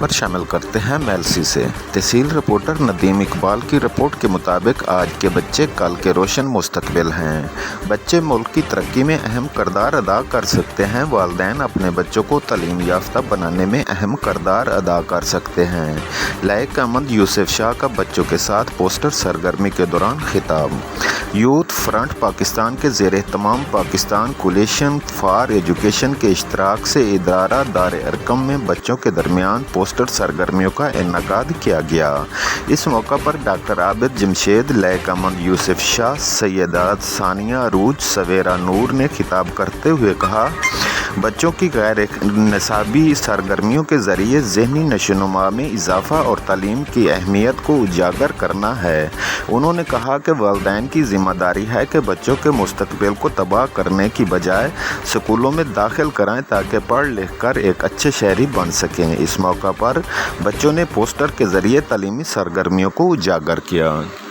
खबर शामिल करते हैं मेलसी से। तहसील रिपोर्टर नदीम इकबाल की रिपोर्ट के मुताबिक आज के बच्चे कल के रोशन मुस्तकबिल हैं। बच्चे मुल्क की तरक्की में अहम किरदार अदा कर सकते हैं। वालिदैन अपने बच्चों को तालीम याफ्ता बनाने में अहम किरदार अदा कर सकते हैं। लायक अहमद यूसुफ शाह का बच्चों के साथ पोस्टर सरगर्मी के दौरान खिताब। यूथ फ्रंट पाकिस्तान के ज़ेर-ए-तमाम पाकिस्तान कोलिशन फॉर एजुकेशन के इश्तराक से इदारा दार-ए-अरकम में बच्चों के दरमियान पोस्टर सरगर्मियों का इनेकाद किया गया। इस मौका पर डॉक्टर आबिद जमशेद, लायक अहमद यूसुफ शाह, सैयदात सानिया अरूज, सवेरा नूर ने खिताब करते हुए कहा, बच्चों की गैर निसाबी सरगर्मियों के ज़रिए ज़हनी नशोनुमा में इजाफ़ा और तालीम की अहमियत को उजागर करना है। उन्होंने कहा कि वालिदैन की ज़िम्मेदारी है कि बच्चों के मुस्तकबिल को तबाह करने की बजाय स्कूलों में दाखिल कराएं ताकि पढ़ लिख कर एक अच्छे शहरी बन सकें। इस मौका पर बच्चों ने पोस्टर के ज़रिए तालीमी सरगर्मियों को उजागर किया।